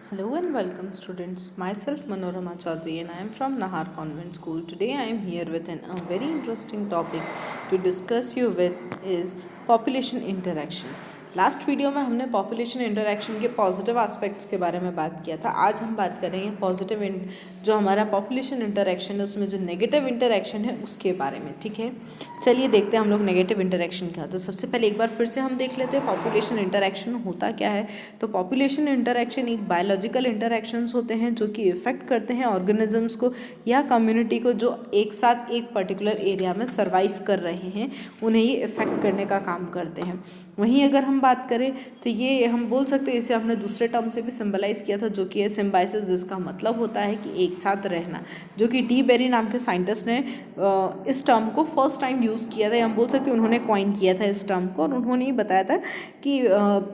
Hello and welcome students. Myself Manorama Chaudhary and I am from Nahar Convent School. Today I am here with a very interesting topic to discuss you with is population interaction. Last video में हमने population interaction के positive aspects के बारे में बात किया था. आज हम बात करेंगे पॉजिटिव जो हमारा पॉपुलेशन इंटरेक्शन है उसमें जो नेगेटिव इंटरेक्शन है उसके बारे में. ठीक है, चलिए देखते हैं हम लोग नेगेटिव इंटरेक्शन क्या होता है. सबसे पहले एक बार फिर से हम देख लेते हैं पॉपुलेशन इंटरेक्शन होता क्या है. तो पॉपुलेशन इंटरेक्शन एक बायोलॉजिकल इंटरेक्शंस होते हैं जो कि इफेक्ट करते हैं ऑर्गेनिजम्स को या कम्युनिटी को जो एक साथ एक पर्टिकुलर एरिया में सर्वाइव कर रहे हैं, उन्हें ये इफेक्ट करने का काम करते हैं. वहीं अगर हम बात करें तो ये हम बोल सकते हैं, इसे हमने दूसरे टर्म से भी सिंबलाइज किया था जो कि है सिम्बाइसिस, जिसका मतलब होता है कि एक साथ रहना, जो कि डी बेरी नाम के साइंटिस्ट ने इस टर्म को फर्स्ट टाइम यूज़ किया था. हम बोल सकते हैं उन्होंने कॉइन किया था इस टर्म को, और उन्होंने ही बताया था कि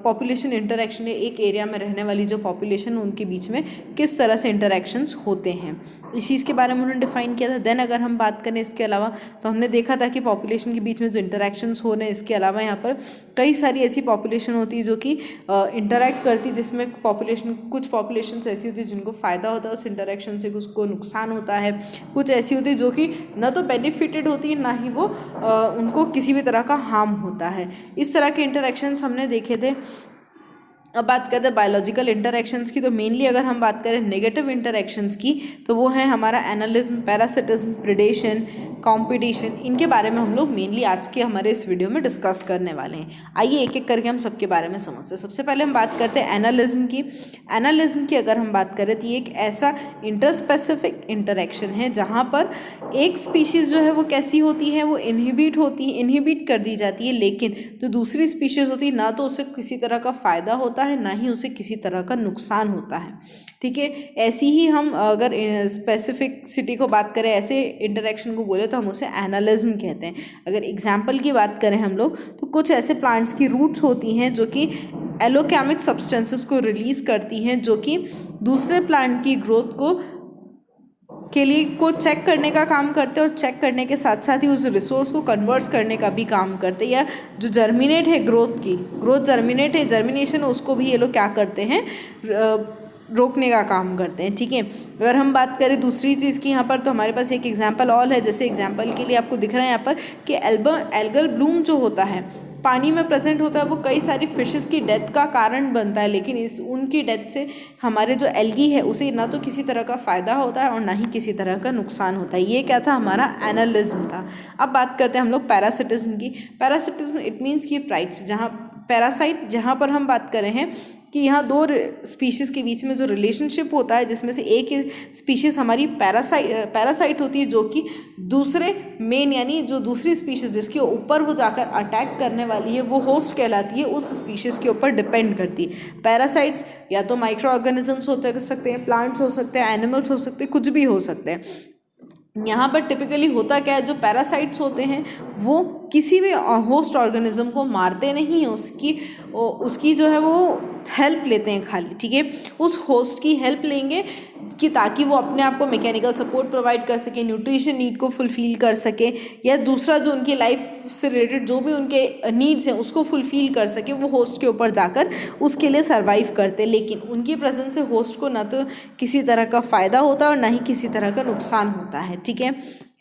पॉपुलेशन इंटरेक्शन एक एरिया में रहने वाली जो पॉपुलेशन उनके बीच में किस तरह से इंटरेक्शंस होते हैं, इस चीज़ के बारे में उन्होंने डिफाइन किया था. देन अगर हम बात करें इसके अलावा तो हमने देखा था कि पॉपुलेशन के बीच में जो इंटरेक्शंस हो रहे हैं, इसके अलावा यहाँ पर कई सारी ऐसी पॉपुलेशन होती है जो कि इंटरेक्ट करती है, जिसमें कुछ पॉपुलेशंस ऐसी होती है जिनको फ़ायदा होता है उस इंटरेक्शन से, उसको नुकसान होता है. कुछ ऐसी होती है जो कि ना तो बेनिफिटेड होती है, ना ही वो उनको किसी भी तरह का हार्म होता है. इस तरह के इंटरेक्शंस हमने देखे थे. अब बात करते हैं बायोलॉजिकल इंटरेक्शंस की. तो मेनली अगर हम बात करें नेगेटिव इंटरेक्शंस की तो वो है हमारा एनालिज्म, पैरासिटिज्म, प्रेडेशन, कंपटीशन. इनके बारे में हम लोग मेनली आज के हमारे इस वीडियो में डिस्कस करने वाले हैं. आइए एक एक करके हम सबके बारे में समझते हैं. सबसे पहले हम बात करते हैं एनालिज्म की. एनालिज्म की अगर हम बात करें तो ये एक ऐसा इंटरस्पेसिफिक इंटरेक्शन है जहाँ पर एक स्पीशीज़ जो है वो कैसी होती है, वो इनहिबिट कर दी जाती है, लेकिन जो दूसरी स्पीशीज़ होती है ना तो उससे किसी तरह का फ़ायदा होता है, ना ही उसे किसी तरह का नुकसान होता है. ठीक है, ऐसी ही हम अगर स्पेसिफिसिटी को बात करें, ऐसे इंटरेक्शन को बोले तो हम उसे एनालिज्म कहते हैं. अगर एग्जाम्पल की बात करें हम लोग तो कुछ ऐसे प्लांट्स की रूट्स होती हैं जो कि एलोकेमिक सब्सटेंसेस को रिलीज़ करती हैं, जो कि दूसरे प्लांट की ग्रोथ को चेक करने का काम करते हैं, और चेक करने के साथ साथ ही उस रिसोर्स को कन्वर्ट्स करने का भी काम करते हैं. या जो जर्मिनेट है जर्मिनेट है, जर्मिनेशन, उसको भी ये लोग क्या करते हैं, रोकने का काम करते हैं. ठीक है, अगर हम बात करें दूसरी चीज़ की यहाँ पर तो हमारे पास एक एग्जांपल और है. जैसे एग्जांपल के लिए आपको दिख रहा है यहाँ पर कि एल्गल ब्लूम जो होता है पानी में प्रेजेंट होता है, वो कई सारी फिशेस की डेथ का कारण बनता है, लेकिन उनकी डेथ से हमारे जो एल्गी है उसे ना तो किसी तरह का फ़ायदा होता है और ना ही किसी तरह का नुकसान होता है. ये क्या था, हमारा एनालिज्म था. अब बात करते हैं हम लोग पैरासिटिज्म की. पैरासिटिज्म इट मीन्स की प्राइट्स, जहाँ पर हम बात कर रहे हैं कि यहाँ दो स्पीशीज़ के बीच में जो रिलेशनशिप होता है, जिसमें से एक स्पीशीज़ हमारी पैरासाइट होती है, जो कि दूसरे मेन यानी जो दूसरी स्पीशीज़ जिसके ऊपर वो जाकर अटैक करने वाली है वो होस्ट कहलाती है, उस स्पीशीज़ के ऊपर डिपेंड करती है. पैरासाइट्स या तो माइक्रो ऑर्गेनिजम्स होते सकते हैं, प्लांट्स हो सकते हैं, एनिमल्स हो सकते हैं, कुछ भी हो सकते हैं. यहाँ पर टिपिकली होता क्या है, जो पैरासाइट्स होते हैं वो किसी भी होस्ट ऑर्गेनिज्म को मारते नहीं, उसकी जो है वो हेल्प लेते हैं खाली. ठीक है, उस होस्ट की हेल्प लेंगे कि ताकि वो अपने आप को मैकेनिकल सपोर्ट प्रोवाइड कर सके, न्यूट्रिशन नीड को फुलफ़िल कर सके, या दूसरा जो उनकी लाइफ से रिलेटेड जो भी उनके नीड्स हैं उसको फुलफ़िल कर सके. वो होस्ट के ऊपर जाकर उसके लिए सर्वाइव करते, लेकिन उनकी प्रेजेंस से होस्ट को ना तो किसी तरह का फ़ायदा होता है और ना ही किसी तरह का नुकसान होता है. ठीक है,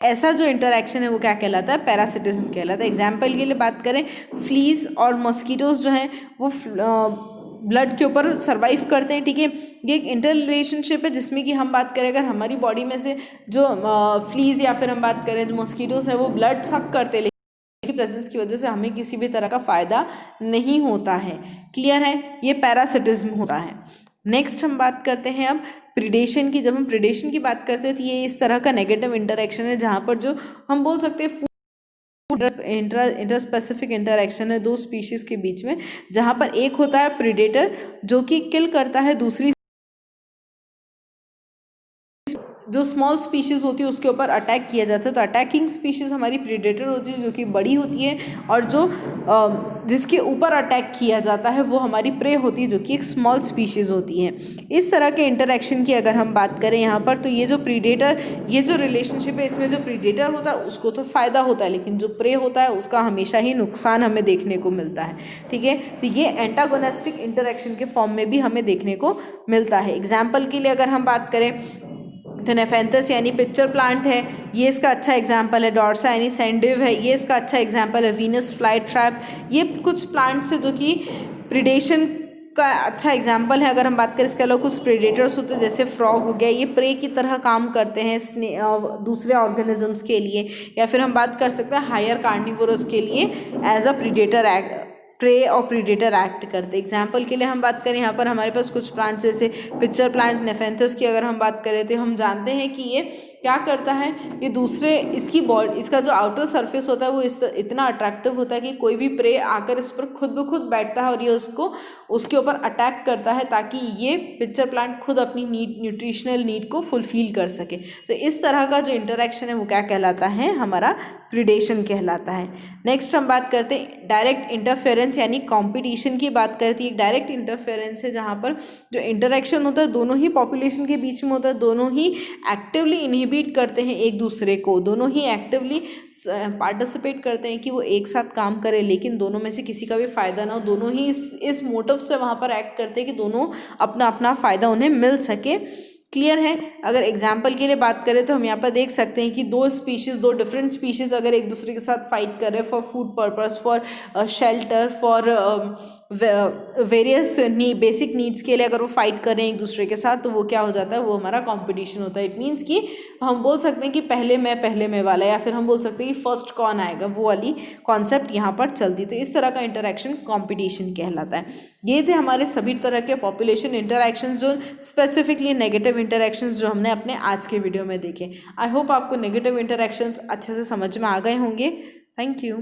ऐसा जो इंटरेक्शन है वो क्या कहलाता है, पैरासिटिज्म कहलाता है. एग्जाम्पल के लिए बात करें, फ्लीज और मॉस्किटोज जो हैं वो ब्लड के ऊपर सर्वाइव करते हैं. ठीक है, ये एक इंटर रिलेशनशिप है जिसमें कि हम बात करें अगर हमारी बॉडी में से जो फ्लीज या फिर हम बात करें जो मॉस्किटोज है वो ब्लड सक करते हैं, लेकिन प्रेजेंस की वजह से हमें किसी भी तरह का फ़ायदा नहीं होता है. क्लियर है, ये पैरासिटिज्म होता है. नेक्स्ट हम बात करते हैं अब प्रीडेशन की. जब हम प्रीडेशन की बात करते हैं तो ये इस तरह का नेगेटिव इंटरेक्शन है जहाँ पर जो हम बोल सकते हैं इंटरस्पेसिफिक इंटरेक्शन है दो स्पीशीज़ के बीच में, जहाँ पर एक होता है प्रीडेटर जो कि किल करता है दूसरी जो स्मॉल स्पीशीज़ होती है उसके ऊपर अटैक किया जाता है। तो अटैकिंग स्पीशीज़ हमारी प्रीडेटर होती है जो कि बड़ी होती है, और जो जिसके ऊपर अटैक किया जाता है वो हमारी प्रे होती है जो कि एक स्मॉल स्पीशीज़ होती है। इस तरह के इंटरेक्शन की अगर हम बात करें यहाँ पर, तो ये जो प्रीडेटर, ये जो रिलेशनशिप है, इसमें जो प्रीडेटर होता है उसको तो फ़ायदा होता है, लेकिन जो प्रे होता है उसका हमेशा ही नुकसान हमें देखने को मिलता है। ठीक है, तो ये एंटागोनिस्टिक इंटरेक्शन के फॉर्म में भी हमें देखने को मिलता है। एग्जाम्पल के लिए अगर हम बात करें तो नेफेंथस यानी पिक्चर प्लांट है, ये इसका अच्छा एग्जाम्पल है। डॉर्सा यानी सैंडिव है, ये इसका अच्छा एग्जाम्पल है। वीनस फ्लाई ट्रैप, ये कुछ प्लांट्स है जो कि प्रिडेशन का अच्छा एग्जाम्पल है। अगर हम बात करें इसके अलावा कुछ प्रेडेटर्स होते हैं जैसे फ्रॉग हो गया, ये प्रे की तरह काम करते हैं दूसरे ऑर्गेनिजम्स के लिए, या फिर हम बात कर सकते हैं हायर कार्निवोरस के लिए एज अ प्रीडेटर प्रे और प्रीडेटर एक्ट करते। एग्जाम्पल के लिए हम बात करें यहाँ पर हमारे पास कुछ प्लांट्स जैसे पिक्चर प्लांट नेफेंथस की अगर हम बात करें तो हम जानते हैं कि ये क्या करता है, ये दूसरे इसकी बॉडी, इसका जो आउटर सरफेस होता है वो इतना अट्रैक्टिव होता है कि कोई भी प्रे आकर इस पर खुद ब खुद बैठता है और ये उसको उसके ऊपर अटैक करता है ताकि ये पिक्चर प्लांट खुद अपनी न्यूट्रिशनल नीड को फुलफिल कर सके। तो इस तरह का जो इंटरेक्शन है वो क्या कहलाता है, हमारा प्रीडेशन कहलाता है। नेक्स्ट हम बात करते हैं डायरेक्ट इंटरफेरेंस यानी कंपटीशन की बात करती है। डायरेक्ट इंटरफेरेंस है जहाँ पर जो इंटरेक्शन होता है दोनों ही पॉपुलेशन के बीच में होता है, दोनों ही एक्टिवली इनहिबिट करते हैं एक दूसरे को, दोनों ही एक्टिवली पार्टिसिपेट करते हैं कि वो एक साथ काम करें, लेकिन दोनों में से किसी का भी फ़ायदा ना हो। दोनों ही इस मोटिव से वहाँ पर एक्ट करते हैं कि दोनों अपना अपना फ़ायदा उन्हें मिल सके। क्लियर है। अगर एग्जाम्पल के लिए बात करें तो हम यहाँ पर देख सकते हैं कि दो डिफरेंट स्पीशीज़ अगर एक दूसरे के साथ फाइट कर रहे हैं for food purpose, for shelter, for various basic needs के लिए अगर वो फाइट कर रहे हैं एक दूसरे के साथ, तो वो क्या हो जाता है, वो हमारा कंपटीशन होता है। इट मीन्स कि हम बोल सकते हैं कि पहले मैं वाला, या फिर हम बोल सकते हैं कि फर्स्ट कौन आएगा, वो वाली कॉन्सेप्ट यहाँ पर चलती। तो इस तरह का इंटरेक्शन कंपटीशन कहलाता है। ये थे हमारे सभी तरह के पॉपुलेशन इंटरेक्शंस, जो स्पेसिफिकली नेगेटिव इंटरेक्शंस जो हमने अपने आज के वीडियो में देखे। आई होप आपको नेगेटिव इंटरेक्शंस अच्छे से समझ में आ गए होंगे। Thank you.